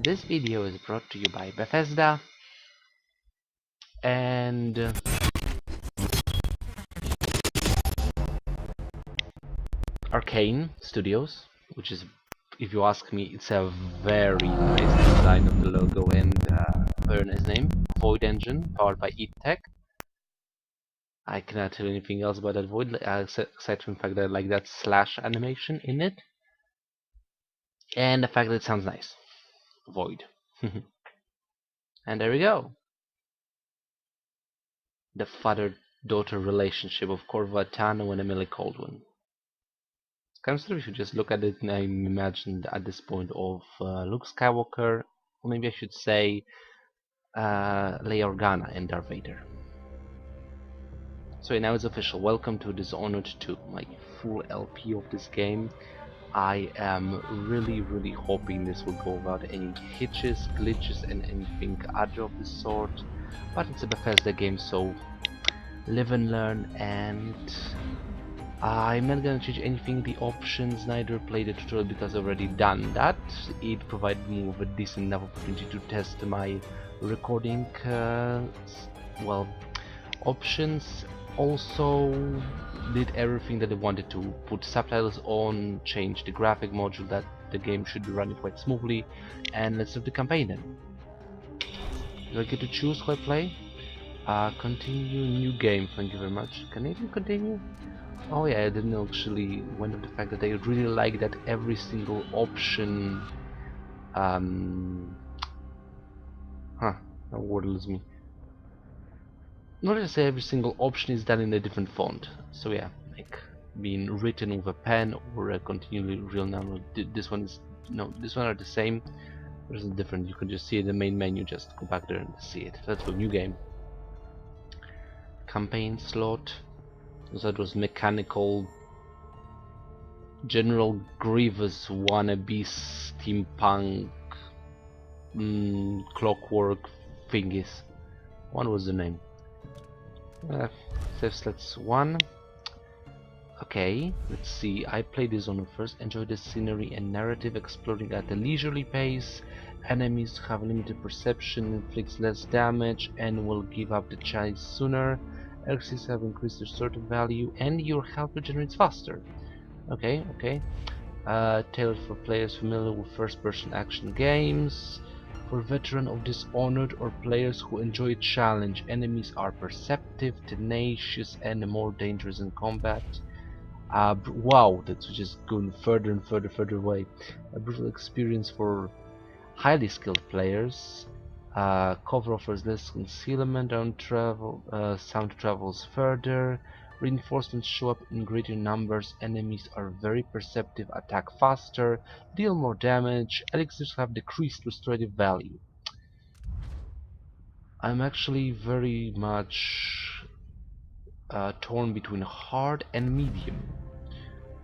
This video is brought to you by Bethesda and Arcane Studios, which is, if you ask me, it's a very nice design of the logo and very nice name. Void Engine, powered by Tech. I cannot tell you anything else about that Void, aside from the fact that I like that slash animation in it, and the fact that it sounds nice. Void. And there we go. The father-daughter relationship of Corvo Attano and Emily Kaldwin. Consider if you just look at it, and I imagined at this point of Luke Skywalker, or maybe I should say Leia Organa and Darth Vader. So now it's official. Welcome to Dishonored 2, my full LP of this game. I am really hoping this will go without any hitches, glitches and anything other of the sort. But it's a Bethesda game, so live and learn, and I'm not gonna change anything in the options, neither play the tutorial because I've already done that. It provided me with a decent enough opportunity to test my recording options. Also did everything that I wanted to, put subtitles on, change the graphic module that the game should be running quite smoothly, and let's start the campaign then. Do I get to choose who I play? Continue new game, thank you very much. Can I even continue? Oh yeah, I didn't actually went with the fact that I really like that every single option that wordless me. Not to say every single option is done in a different font. So yeah, like being written with a pen or a continually real number. This one is this one are the same. There's a different. You can just see it in the main menu. Just go back there and see it. That's a new game. Campaign slot. So that was mechanical. General Grievous wannabe steampunk clockwork thingies. What was the name? Save slots 1. Okay, let's see. I played this on first. Enjoy the scenery and narrative, exploring at a leisurely pace. Enemies have limited perception, inflicts less damage, and will give up the chase sooner. Elixirs have increased their sorted value, and your health regenerates faster. Okay. Tailored for players familiar with first-person action games. For veterans of Dishonored or players who enjoy challenge, enemies are perceptive, tenacious, and more dangerous in combat. Wow, that's just going further and further away. A brutal experience for highly skilled players. Cover offers less concealment on travel. Sound travels further. Reinforcements show up in greater numbers. Enemies are very perceptive, attack faster, deal more damage. Elixirs have decreased restorative value. I'm actually very much torn between hard and medium,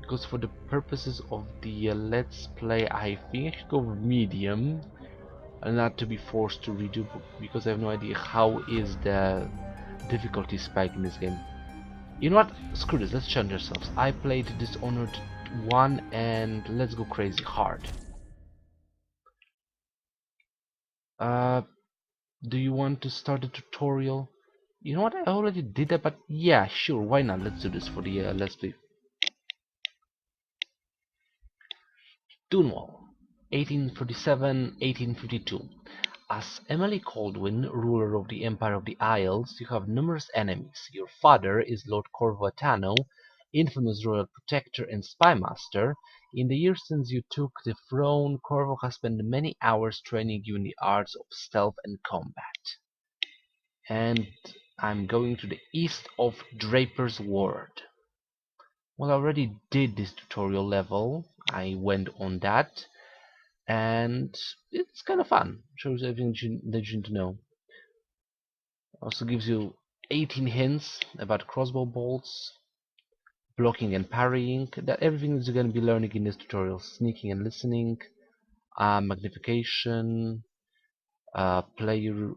because for the purposes of the let's play, I think I should go with medium, and not to be forced to redo, because I have no idea how is the difficulty spike in this game. You know what? Screw this, let's challenge ourselves. I played Dishonored 1 and let's go crazy hard. Do you want to start the tutorial? You know what? I already did that, but yeah, sure, why not? Let's do this for the let's play. Dunwall, 1837-1852. As Emily Kaldwin, ruler of the Empire of the Isles, you have numerous enemies. Your father is Lord Corvo Attano, infamous Royal Protector and Spymaster. In the years since you took the throne, Corvo has spent many hours training you in the arts of stealth and combat. And I'm going to the east of Draper's Ward. Well, I already did this tutorial level. I went on that, and it's kind of fun. Shows everything that you need to know. Also gives you 18 hints about crossbow bolts, blocking and parrying. That everything is going to be learning in this tutorial. Sneaking and listening, magnification, player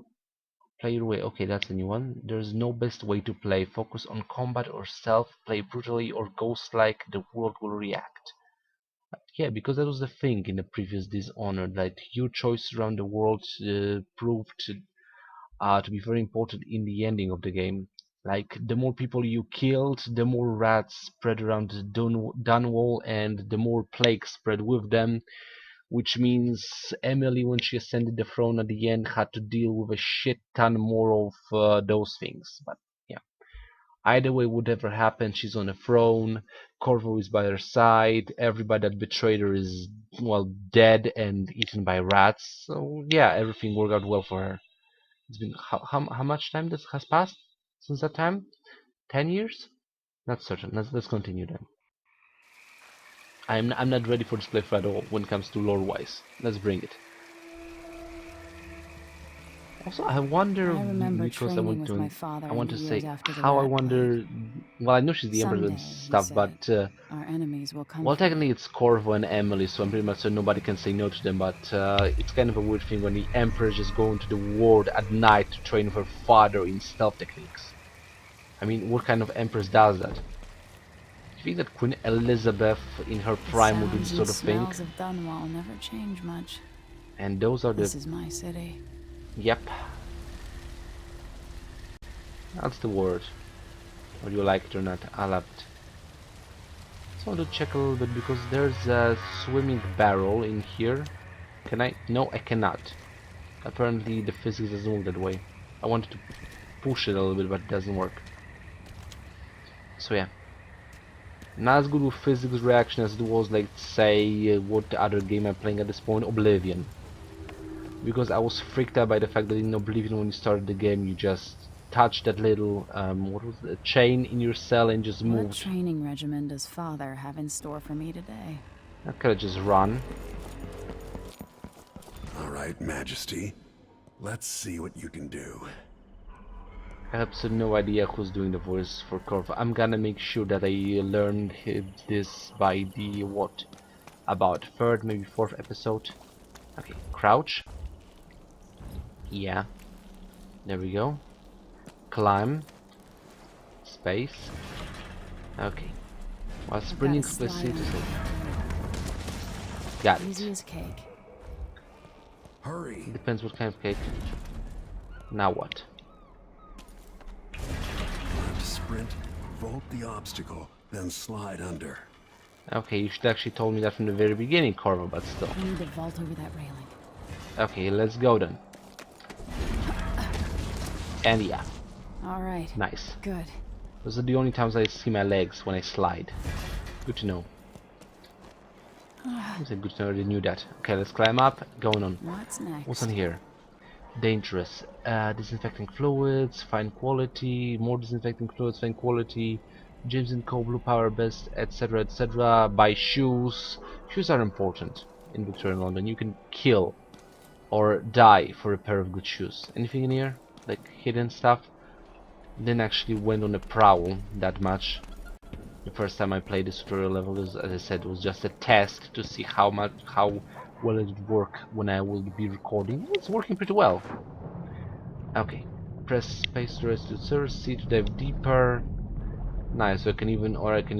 way. Okay, that's a new one. There's no best way to play. Focus on combat or stealth. Play brutally or ghost-like. The world will react. Yeah, because that was the thing in the previous Dishonored, that your choices around the world proved to be very important in the ending of the game. Like, the more people you killed, the more rats spread around Dunwall, and the more plague spread with them, which means Emily, when she ascended the throne at the end, had to deal with a shit ton more of those things. But yeah, either way, whatever happened, she's on the throne, Corvo is by her side, everybody that betrayed her is, well, dead and eaten by rats, so yeah, everything worked out well for her. It's been how much time this has passed since that time? 10 years? Not certain. Let's continue then. I'm not ready for this playthrough at all when it comes to lore wise. Let's bring it. Also, I wonder, I remember because training with my father I in want the to years say after the how I Rat Plague. wonder. Well, I know she's the Empress and Someday, he stuff, said, but our enemies will come well, for technically me. it's Corvo and Emily, so I'm pretty much sure nobody can say no to them. But it's kind of a weird thing when the Empress just go into the world at night to train with her father in stealth techniques. I mean, what kind of Empress does that? Do you think that Queen Elizabeth in her The prime would do sounds this and sort of thing? smells of Dunwall never change much. And those are the... This is my city. Yep. That's the word. Whether you like it or not, I love it. So I want to check a little bit, because there's a swimming barrel in here. Can I? No, I cannot. Apparently the physics doesn't work that way. I wanted to push it a little bit, but it doesn't work. So yeah. Not as good with physics reaction as it was, like, say, what other game I'm playing at this point, Oblivion. Because I was freaked out by the fact that in Oblivion, when you started the game, you just touched that little, what was the chain in your cell and just What moved. training regimen does Father have in store for me today? I could have just run. All right, Majesty. Let's see what you can do. I have absolutely no idea who's doing the voice for Corvo. I'm gonna make sure that I learned this by the, what, about third, maybe fourth episode. Okay, crouch. Yeah, there we go. Climb. Space. Okay. While sprinting, Slide to on. got Easy it. as cake. Hurry! Depends what kind of cake. Now what? Sprint, vault the obstacle, then slide under. Okay, you should actually told me that from the very beginning, Corvo, but still. I need to vault over that railing. Okay, let's go then. And yeah, All right. nice. Good. Those are the only times I see my legs when I slide. Good to know. It's good to know, I already knew that. Okay, let's climb up. Going on. What's next? What's on here? Dangerous. Disinfecting fluids, fine quality, more disinfecting fluids, fine quality, James and Co. Blue Power Best, etc. etc. Buy shoes. Shoes are important in Victorian London. You can kill or die for a pair of good shoes. Anything in here? Like hidden stuff? Didn't actually went on a prowl that much. The first time I played this tutorial level, as I said, was just a test to see how well it would work when I will be recording. It's working pretty well. Okay, press space to rest to search, C to dive deeper. Nice, so I can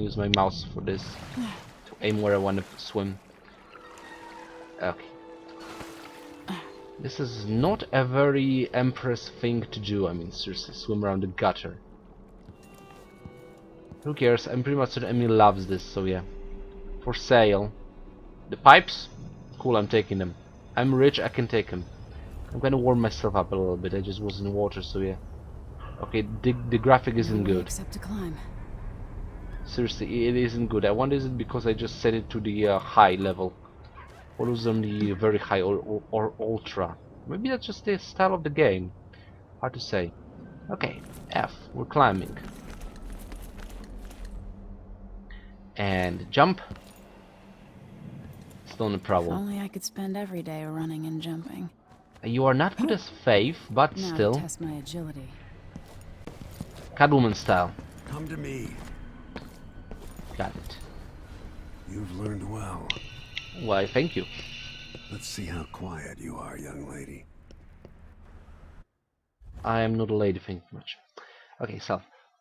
use my mouse for this to aim where I want to swim. Okay. This is not a very Empress thing to do. I mean, seriously, swim around the gutter. Who cares? I'm pretty much certain Emily loves this, so yeah. For sale. The pipes? Cool, I'm taking them. I'm rich, I can take them. I'm gonna warm myself up a little bit. I just was in water, so yeah. Okay, the graphic isn't good. Except to climb. Seriously, it isn't good. I wonder, is it because I just set it to the high level? Or was it on the very high or ultra? Maybe that's just the style of the game. Hard to say. Okay, F. We're climbing. And jump. Still no If problem. only I could spend every day running and jumping. You are not good as Faith, but Now still. to test my agility. Catwoman style. Come to me. Got it. You've learned well. Why, thank you. Let's see how quiet you are, young lady. I am not a lady, thank you much. Okay, so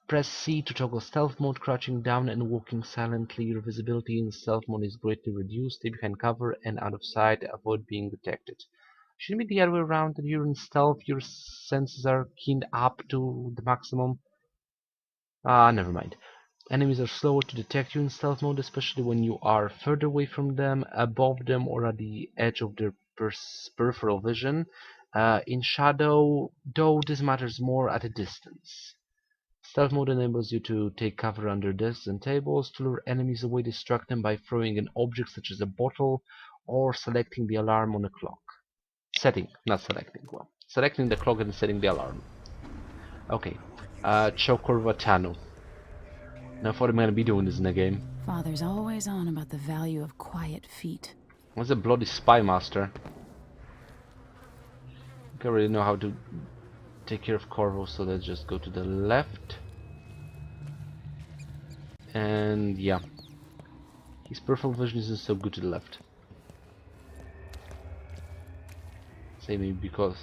Press C to toggle stealth mode, crouching down and walking silently. Your visibility in stealth mode is greatly reduced. Stay behind cover and out of sight. Avoid being detected. Shouldn't be the other way around. That you're in stealth, your senses are keyed up to the maximum. Never mind. Enemies are slower to detect you in stealth mode, especially when you are further away from them, above them, or at the edge of their peripheral vision. In shadow, though, this matters more at a distance. Stealth mode enables you to take cover under desks and tables, to lure enemies away, distract them by throwing an object such as a bottle, or selecting the alarm on a clock. Not selecting, well, selecting the clock and setting the alarm. Okay, Corvo Attano. Now, I thought I'm gonna be doing this in the game. Father's always on about the value of quiet feet. What's a bloody spy master? I don't really know how to take care of Corvo, so let's just go to the left. And yeah, his peripheral vision isn't so good to the left. Say maybe because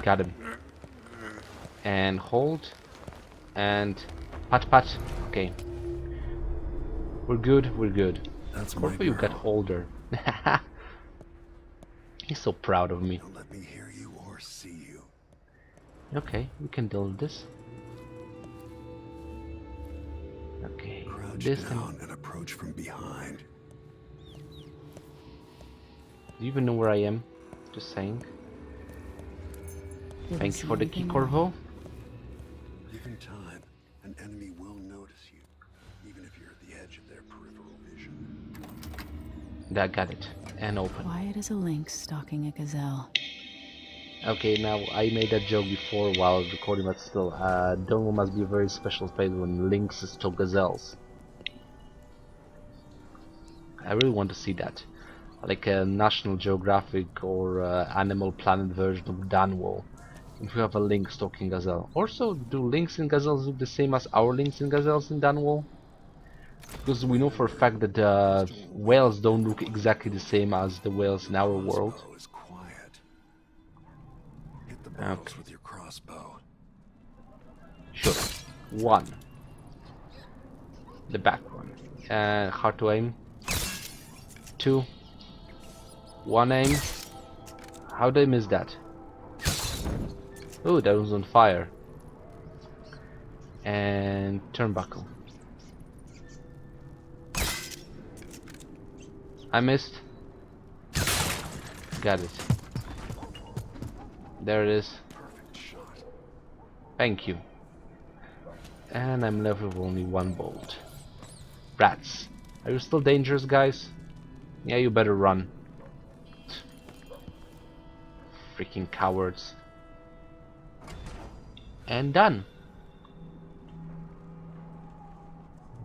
got him. And hold and pat. Okay, we're good. We're good. That's Corvo, my you girl. got older. He's so proud of me. Don't let me hear you or see you. Okay, we can deal with this. Okay, Crouch this down and approach from behind. Do you even know where I am? Just saying. Didn't Thank you see for the key, anything Corvo. Given time, an enemy will notice you, even if you're at the edge of their peripheral vision. That got it. And open. Quiet as a lynx stalking a gazelle. Okay, now I made that joke before while recording, but still, Dunwall must be a very special place when lynxes stalk gazelles. I really want to see that. Like a National Geographic or Animal Planet version of Dunwall. If you have a lynx stalking gazelle. Also, do lynx and gazelles look the same as our lynx and gazelles in Dunwall? Because we know for a fact that whales don't look exactly the same as the whales in our world. Crossbow is quiet. Hit the bottles with your crossbow. Sure. One. The back one. Hard to aim. Two. One aim. How did I miss that? Oh, that was on fire. And turnbuckle. I missed. Got it. There it is. Perfect shot. Thank you. And I'm left with only one bolt. Rats. Are you still dangerous, guys? Yeah, you better run. Freaking cowards. And done.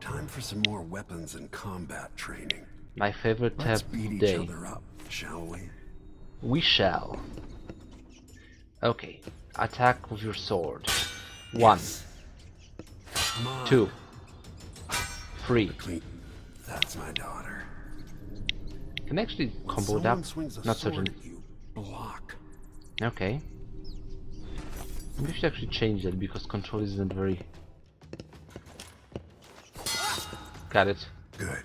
Time for some more weapons and combat training. My favorite Let's tab of beat the each day. other up, shall we? We shall. Okay. Attack with your sword. 1, Come on. 2, 3. Clean. That's my daughter. Can I actually When combo it someone up? swings a Not sword certain. at you, block. Okay. Maybe I should actually change that because control isn't very... Got it. Good.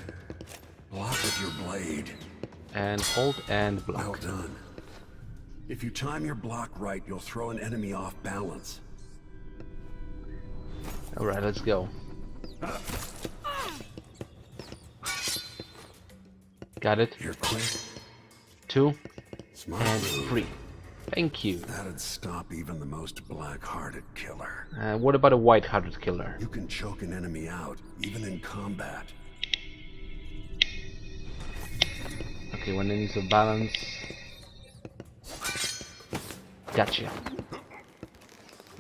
Block with your blade. And hold and Well block. done. If you time your block right, you'll throw an enemy off balance. Alright, let's go. Got it. You're quick. 2 Smart and move. 3. Thank you. That'd stop even the most black-hearted killer. What about a white-hearted killer? You can choke an enemy out, even in combat. Okay, when enemies of balance. Gotcha.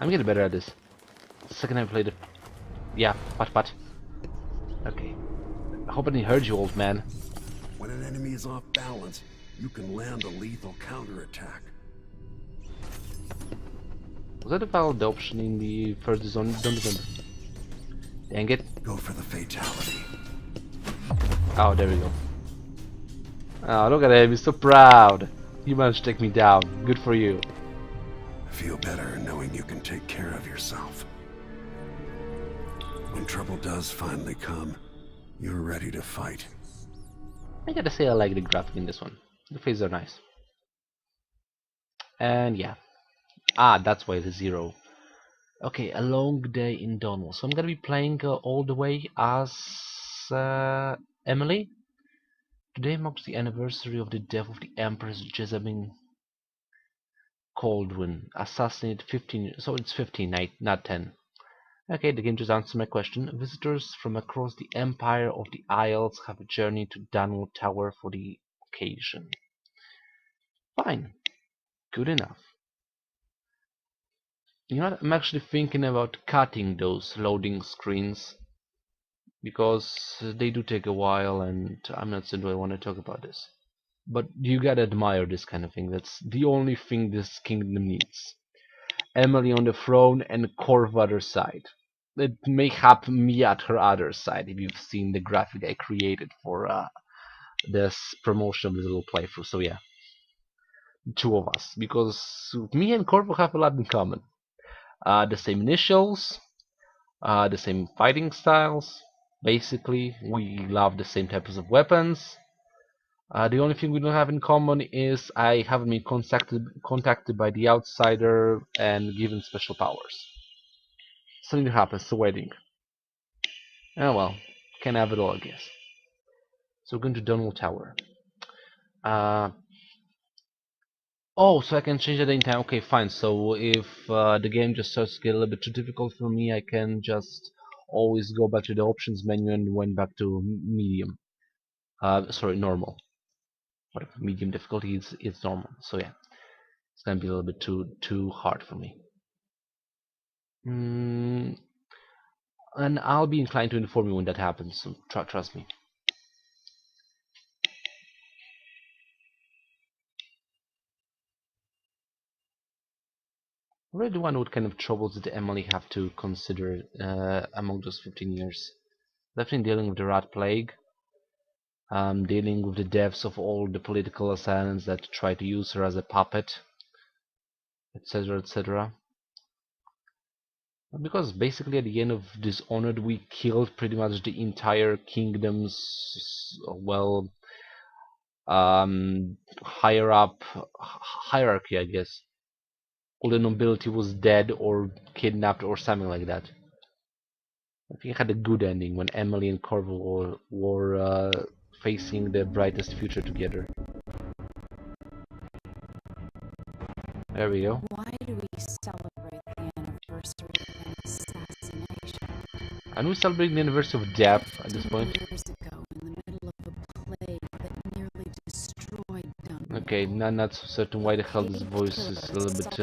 I'm getting better at this. Second I played it. Yeah, pat. Okay. I hope I didn't hurt you, old man. When an enemy is off balance, you can land a lethal counterattack. Was that a valid option in the first zone? Don't remember. Dang it. Go for the fatality. Oh, there we go. Oh, look at him. He's so proud. You managed to take me down. Good for you. Feel better knowing you can take care of yourself. When trouble does finally come, you're ready to fight. I gotta say I like the graphic in this one. The faces are nice. And yeah. Ah, that's why the 0. Okay, a long day in Dunwall. So I'm gonna be playing all the way as Emily. Today marks the anniversary of the death of the Empress Isles Kaldwin, assassinated 15. So it's 15, not 10. Okay, the game just answered my question. Visitors from across the Empire of the Isles have journeyed to Dunwall Tower for the occasion. Fine, good enough. You know what? I'm actually thinking about cutting those loading screens because they do take a while, and I'm not saying do I want to talk about this. But you gotta admire this kind of thing. That's the only thing this kingdom needs. Emily on the throne and Corvo other side. It may have me at her other side if you've seen the graphic I created for this promotion of this little playthrough. So yeah, 2 of us, because me and Corvo have a lot in common. The same initials, the same fighting styles. Basically, we love the same types of weapons. The only thing we don't have in common is I haven't been contacted by the outsider and given special powers. Something happens to wedding. Oh well, can have it all, I guess. So we're going to Dunwall Tower. Oh, so I can change the date time. Okay, fine. So if the game just starts to get a little bit too difficult for me, I can just always go back to the options menu and went back to medium. Sorry, normal. Whatever, medium difficulty is normal. So yeah, it's gonna be a little bit too hard for me. And I'll be inclined to inform you when that happens. So trust me. I really wonder what kind of troubles did Emily have to consider among those 15 years. Definitely dealing with the rat plague, dealing with the deaths of all the political assailants that try to use her as a puppet, etc., etc. Because basically at the end of Dishonored we killed pretty much the entire kingdom's, well, higher up hierarchy, I guess. All the nobility was dead or kidnapped or something like that. I think it had a good ending when Emily and Corvo were facing the brightest future together. There we go. Why do we celebrate the anniversary of an assassination? And we celebrate the anniversary of death at this point. Years ago, in the middle of a plague that nearly destroyed Dunwall. Okay, not so certain why the hell this voice is a little bit.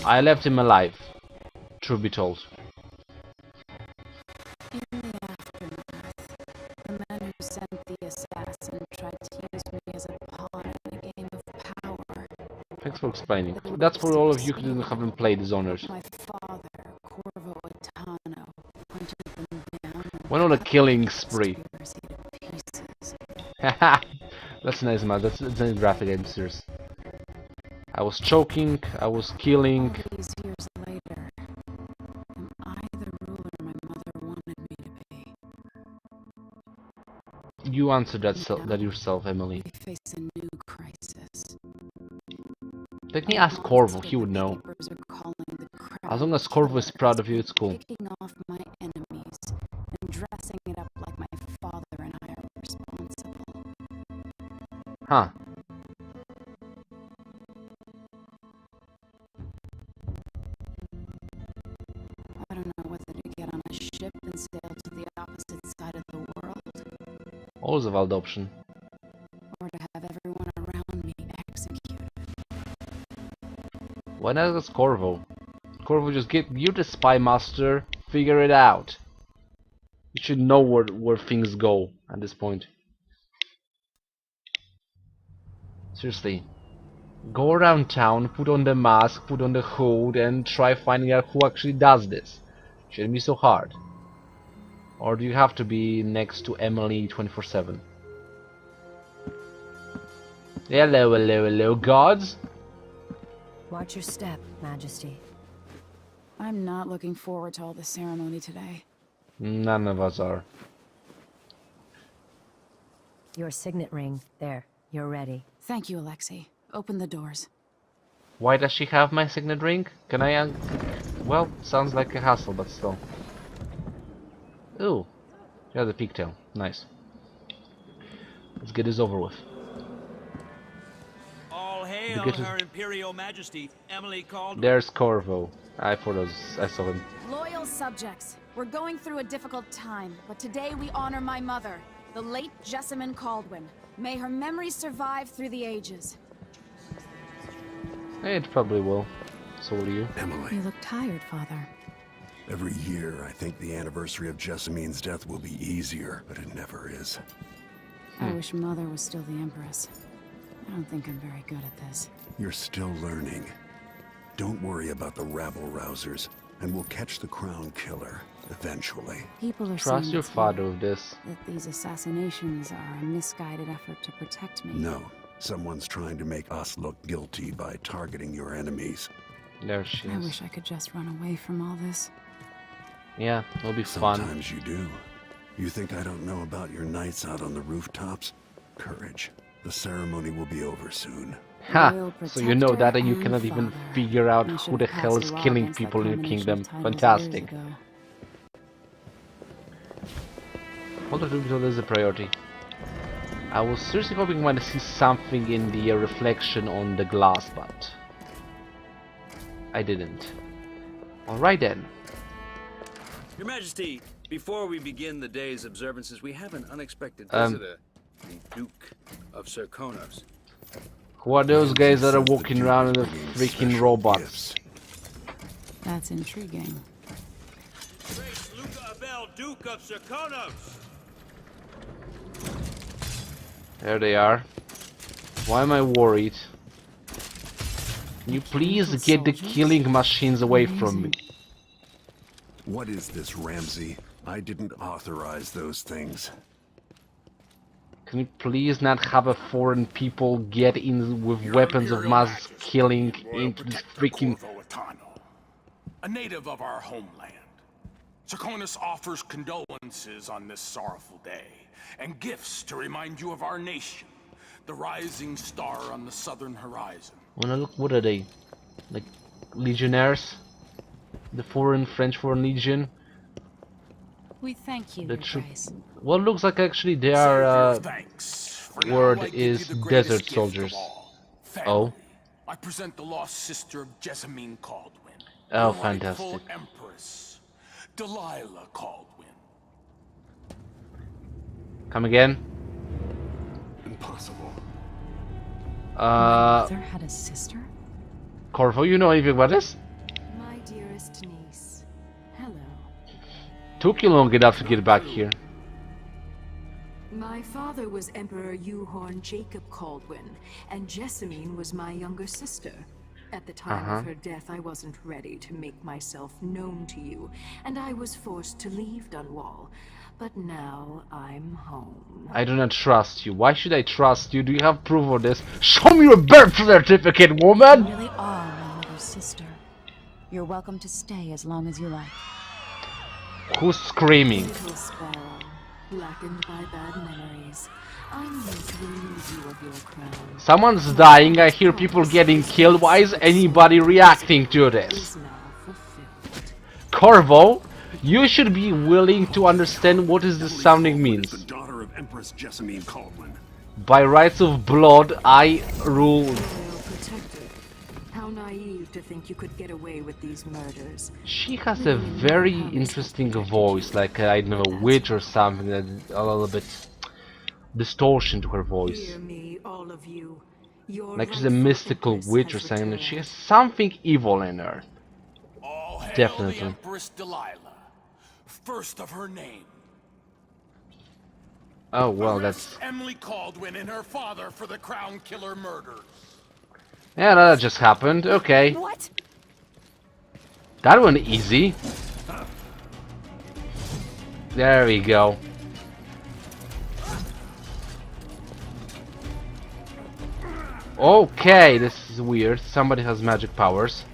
I left him alive, truth be told. In the aftermath, the man who sent the assassin tried to use me as a pawn in a game of power. Thanks for explaining. That's for all of you who haven't played Dishonored. My father, Corvo Attano, hunted them down. Went on a killing spree. Haha, that's nice, man. That's a nice graphic. I'm serious. I was choking. I was killing. All these years later, am I the ruler my mother wanted me to be? You answered that yourself, Emily. We face a new crisis. Let me ask Corvo. He would know. As long as Corvo is proud of you, it's cool. Picking off my enemies and dressing it up like my father and I are responsible. Huh. I don't know whether to get on a ship and sail to the opposite side of the world, Always a valid option. or to have everyone around me executed. Why not ask Corvo? Corvo, just you're the spy master. Figure it out. You should know where things go at this point. Seriously. Go around town, put on the mask, put on the hood, and try finding out who actually does this. Shouldn't be so hard. Or do you have to be next to Emily 24/7? Hello, hello, hello, gods. Watch your step, Majesty. I'm not looking forward to all the ceremony today. None of us are. Your signet ring. There. You're ready. Thank you, Alexei. Open the doors. Why does she have my signet ring? Can I... Well, sounds like a hassle, but still. Ooh. She has a pigtail. Nice. Let's get this over with. All hail Her Imperial Majesty, Emily Kaldwin. There's Corvo. I saw him. Loyal subjects, we're going through a difficult time, but today we honor my mother, the late Jessamine Kaldwin. May her memory survive through the ages. It probably will. So will you. Emily, You look tired, Father. every year I think the anniversary of Jessamine's death will be easier, but it never is. I wish Mother was still the Empress. I don't think I'm very good at this. You're still learning. Don't worry about the rabble-rousers, and we'll catch the crown killer, eventually. People are Trust saying your it's father here, with this. that these assassinations are a misguided effort to protect me. No, someone's trying to make us look guilty by targeting your enemies. There she I is. wish I could just run away from all this. Yeah, it'll be fun. Sometimes you do. You think I don't know about your nights out on the rooftops? Courage. The ceremony will be over soon. Ha! Royal So you know that and you Protector cannot and even Father. figure out I who should the have hell passed is a law killing against that people in your combination kingdom. of titles Fantastic. years ago. Hold on, until there's a priority. I was seriously hoping I might see something in the reflection on the glass, but I didn't. Alright then. Your Majesty, before we begin the day's observances, we have an unexpected Um, visitor, the Duke of Serkonos. Who are those guys that are Says the walking Duke around is in the bringing freaking special robots? gifts. That's intriguing. Great Luca Abel, Duke of Serkonos! There they are. Why am I worried? Can you please Chemical get the soldiers? killing machines away from me? What is this, Ramsey? I didn't authorize those things. Can you please not have a foreign people get in with weapons of mass killing Royal into this Protector freaking... Corvo Attano, a native of our homeland. Serkonos offers condolences on this sorrowful day, and gifts to remind you of our nation, the rising star on the southern horizon. Wanna look, what are they? Like legionnaires? The French Foreign Legion? We thank you, The Your troop... Grace. Well, looks like actually they Save are, your thanks. For now, word I give is you the greatest desert gift soldiers. of all, Oh. family. I present the lost sister of Jessamine Kaldwin. Oh, the fantastic. rightful Empress, Delilah Kaldwin. Come again? Impossible. Mother had a sister? Corvo, you know anything about this? My dearest niece. Hello. Took you long enough to get back here. My father was Emperor Yuhorn Jacob Kaldwin, and Jessamine was my younger sister. At the time of her death, I wasn't ready to make myself known to you, and I was forced to leave Dunwall. But now I'm home. I do not trust you. Why should I trust you? Do you have proof of this? Show me your birth certificate, woman! You really are my mother's sister. You're welcome to stay as long as you like. Who's screaming? Little sparrow, blackened by bad memories. I'm here to relieve you of your crown. Someone's dying, I hear people getting killed. Why is anybody reacting to this? Is now fulfilled. Corvo, you should be willing to understand what is this sounding The means. daughter of Empress Jessamine Kaldwin. By rights of blood, I rule. Royal Protector. How naive to think you could get away with these murders. She has a very interesting voice, like I don't know, a witch or something, that a little bit distortion to her voice. Hear me, all of you. Your Like she's a rightful mystical Empress witch or has something. returned. She has something evil in her. All hail Definitely. the Empress Delilah, first of her name. Oh well, Arrest that's... Emily Kaldwin and her father for the Crown Killer murders. Yeah, that just happened. Okay. What? That one easy. There we go. Okay, this is weird. Somebody has magic powers.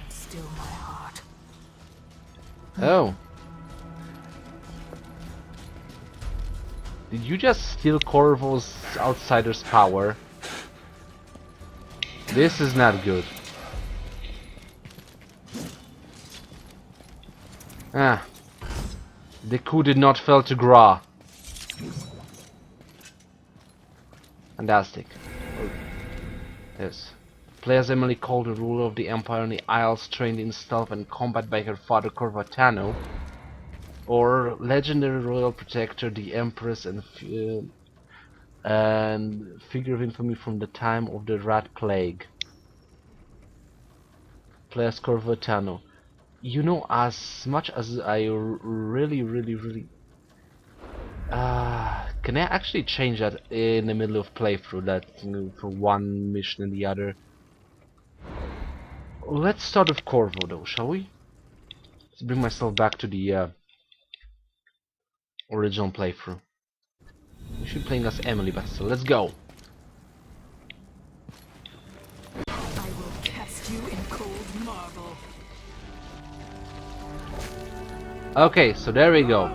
Still my heart. Oh. Did you just steal Corvo's outsider's power? This is not good. Ah. The coup did not fail to Gra. Fantastic. Yes. Players Emily Kaldwin, ruler of the Empire on the Isles, trained in stealth and combat by her father Corvo Attano. Or legendary Royal Protector, the Empress, and figure of infamy from the time of the Rat Plague. Players Corvo Attano. You know, as much as I really can I actually change that in the middle of playthrough, that for one mission and the other? Let's start with Corvo though, shall we? Let's bring myself back to the original playthrough. We should be playing as Emily, but still, let's go! I will cast you in cold marble. Okay, so there we go.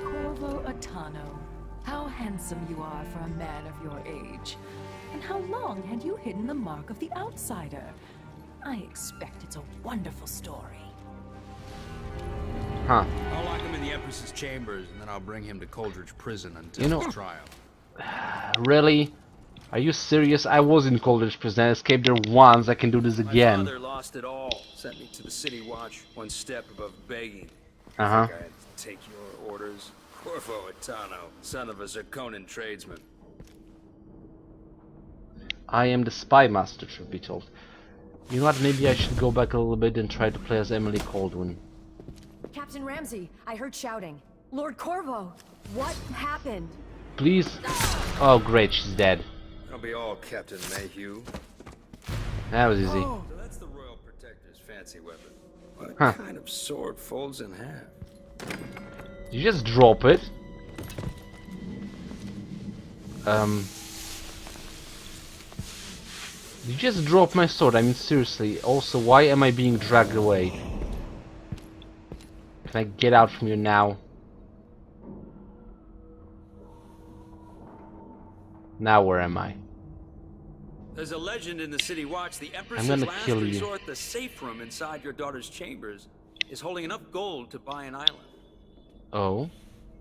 Corvo Attano, how handsome you are for a man of your age. And how long had you hidden the mark of the outsider? I expect it's a wonderful story. Huh. I'll lock him in the Empress's chambers, and then I'll bring him to Coldridge Prison until You know- his trial. Really? Are you serious? I was in Coldridge Prison. I escaped there once. I can do this My again. father lost it all. Sent me to the City Watch, one step above begging. Uh-huh. Think I had to take your orders? Corvo Attano, son of a Zirconan tradesman. I am the spy master, should be told. You know what? Maybe I should go back a little bit and try to play as Emily Kaldwin. Captain Ramsey, I heard shouting. Lord Corvo, what happened? Please? Oh great, she's dead. I'll be all Captain Mayhew. That was easy. So that's the Royal Protector's fancy weapon. What Huh. kind of sword folds in half? You just drop it. You just drop my sword. I mean, seriously. Also, why am I being dragged away? Can I get out from here now? Now where am I? There's a legend in the City Watch. The I'm Empress's gonna last kill you. resort, the safe room inside your daughter's chambers, is holding enough gold to buy an island. Oh?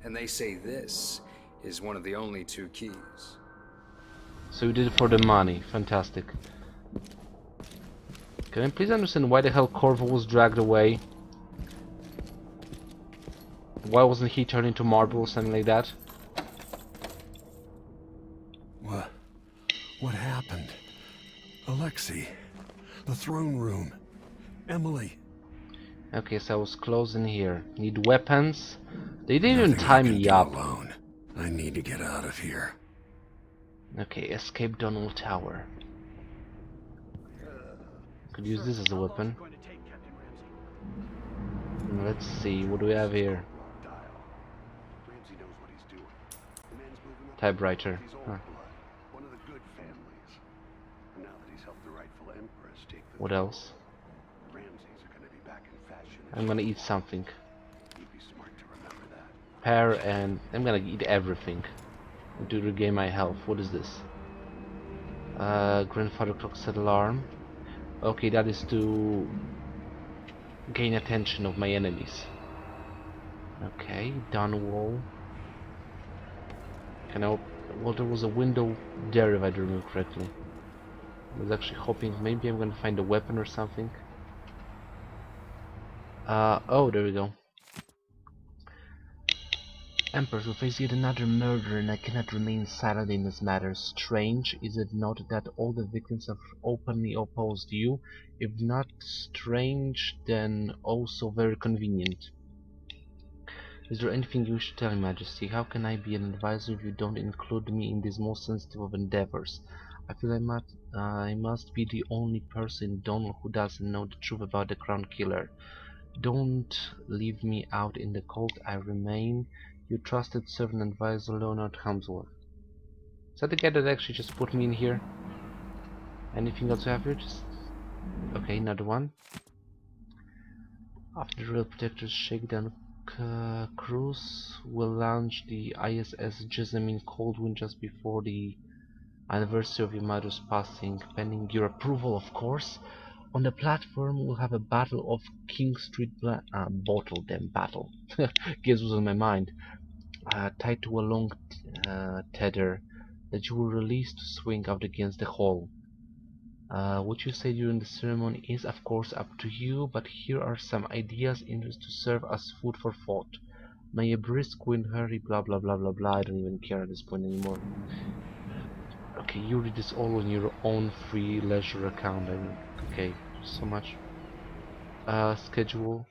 And they say this is one of the only two keys. So you did it for the money. Fantastic. Can I please understand why the hell Corvo was dragged away? Why wasn't he turned into marble or something like that? What happened? Alexei, the throne room, Emily. Okay, so I was close in here. Need weapons? They didn't even Nothing I tie can me do up. alone. I need to get out of here. Okay, escape Dunwall Tower. Could use this as a weapon. Let's see, what do we have here? Ramsey knows what he's doing. The man's moving up. Typewriter. He's old Huh. blood, one of the good families. Now that he's helped the rightful Empress take the What throne, else? Ramses are gonna be back in fashion. I'm gonna eat something. You'd be smart to remember that. Pear, and I'm gonna eat everything to regain my health. What is this? Grandfather clock set alarm. Okay, that is to gain attention of my enemies. Okay, Dunwall. Can I? Well, there was a window there if I remember correctly. I was actually hoping maybe I'm gonna find a weapon or something. Oh, there we go. Empress will face yet another murder, and I cannot remain silent in this matter. Strange, is it not, that all the victims have openly opposed you? If not strange, then also very convenient. Is there anything you should tell me, Majesty? How can I be an advisor if you don't include me in these most sensitive of endeavors? I feel I must be the only person in Dunwall who doesn't know the truth about the Crown Killer. Don't leave me out in the cold. I remain your trusted servant and advisor, Leonard Hamsworth. Is that the guy that actually just put me in here? Anything else we have here? Just... Okay, another one. After the Royal Protector's shakedown cruise, will launch the ISS Jessamine Kaldwin just before the anniversary of your mother's passing, pending your approval, of course. On the platform, we'll have a battle of King Street bottle, them battle. Guess was on my mind. Tied to a long tether that you will release to swing out against the hull. What you say during the ceremony is, of course, up to you, but here are some ideas interested to serve as food for thought. May a brisk wind hurry, blah blah blah blah blah. I don't even care at this point anymore. Okay, you read this all on your own free leisure account. I mean, okay, so much. Schedule.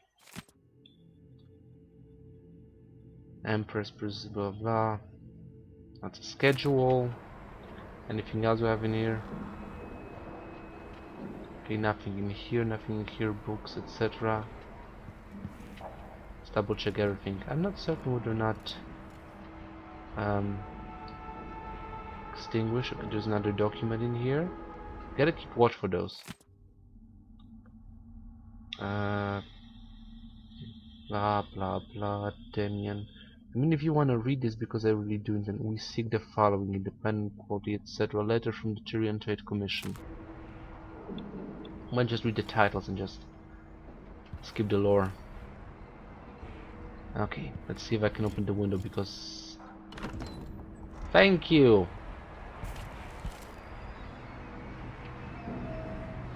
Empress, blah blah. That's a schedule. Anything else we have in here? Okay, nothing in here, nothing in here, books, etc. Let's double check everything. I'm not certain whether or not extinguish. Okay, there's another document in here. Gotta keep watch for those. Blah blah blah, Demian. I mean, if you want to read this, because I really do, then we seek the following: independent, quality, etc. Letter from the Tyrian Trade Commission. I might just read the titles and just skip the lore. Okay, let's see if I can open the window, because... Thank you!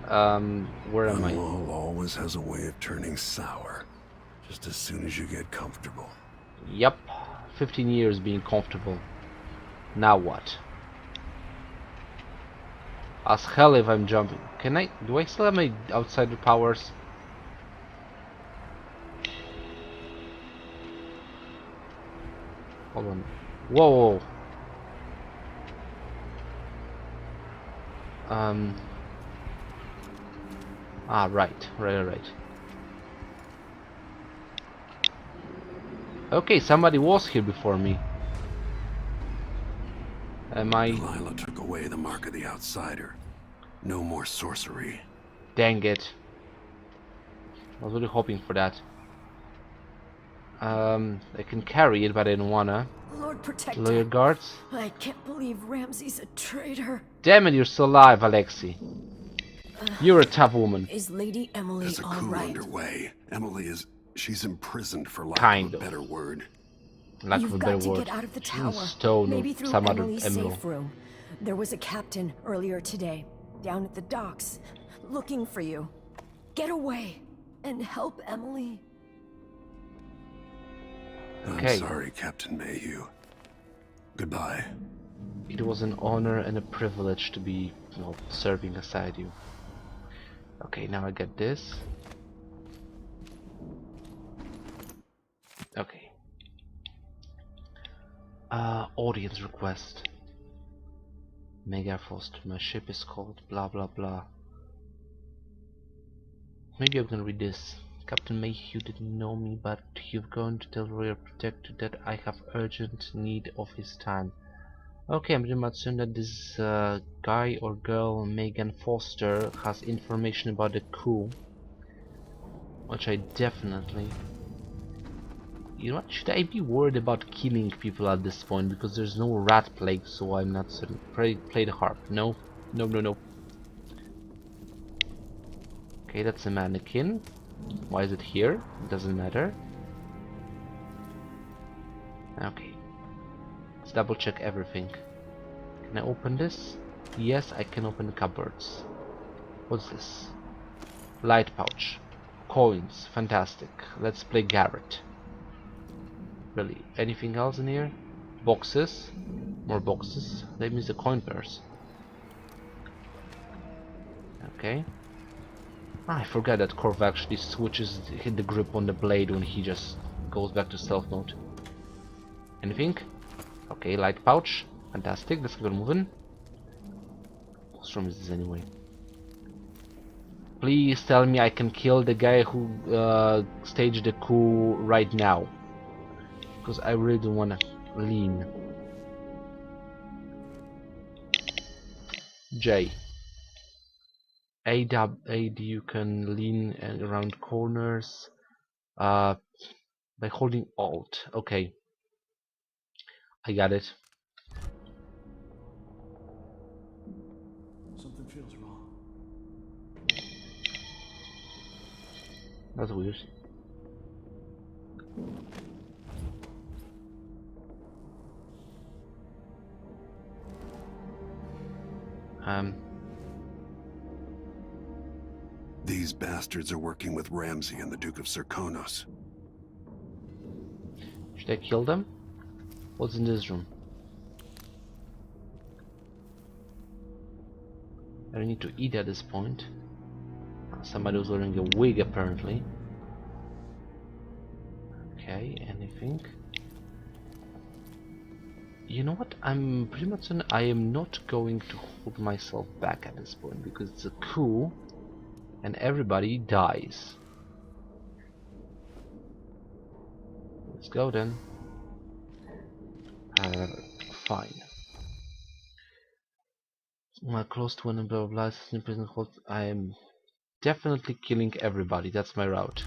Where am I? Dunwall always has a way of turning sour, just as soon as you get comfortable. Yep, 15 years being comfortable. Now what? As hell if I'm jumping. Can I... do I still have my outsider powers? Hold on. Whoa! Right. Okay, somebody was here before me. Am I... Delilah took away the mark of the outsider. No more sorcery. Dang it. I was really hoping for that. I can carry it, but I don't wanna. Lord Protector. Lawyer guards. I can't believe Ramsey's a traitor. Damn it, you're still alive, Alexi. You're a tough woman. Is Lady Emily There's a all coup right? underway. Emily is... she's imprisoned for lack Kind of a of. better word. Lack You've of a got better to word. get out of the She's tower. stone Maybe or through some other Emily's emerald. safe room. There was a captain earlier today, down at the docks, looking for you. Get away and help Emily. Okay. I'm sorry, Captain Mayhew. Goodbye. It was an honor and a privilege to be, well, serving aside you. Okay, now I get this. Okay. Audience request. Mega Frost, my ship is called blah blah blah. Maybe I'm gonna read this. Captain Mayhew didn't know me, but you're going to tell Royal Protector that I have urgent need of his time. Okay, I'm pretty much certain that this guy or girl, Megan Foster, has information about the coup. Which I definitely... You know what, should I be worried about killing people at this point? Because there's no rat plague, so I'm not certain. Play the harp. No. No. Okay, that's a mannequin. Why is it here? It doesn't matter. Okay. Let's double check everything. Can I open this? Yes, I can open the cupboards. What's this? Light pouch. Coins. Fantastic. Let's play Garrett. Really, anything else in here? Boxes. More boxes. That means the coin purse. Okay. I forgot that Corvo actually hit the grip on the blade when he just goes back to stealth mode. Anything? Okay, light pouch. Fantastic, let's keep on moving. Whose room is this anyway? Please tell me I can kill the guy who staged the coup right now. Because I really don't want to lean. J. AD you can lean around corners by holding Alt. Okay. I got it. Something feels wrong. That's weird. These bastards are working with Ramsay and the Duke of Serkonos. Should I kill them? What's in this room? I need to eat at this point. Somebody was wearing a wig apparently. Okay, anything? You know what? I'm pretty much certain I am not going to hold myself back at this point because it's a coup and everybody dies. Let's go then. Fine. My close to one and blah blah blah. I am definitely killing everybody. That's my route.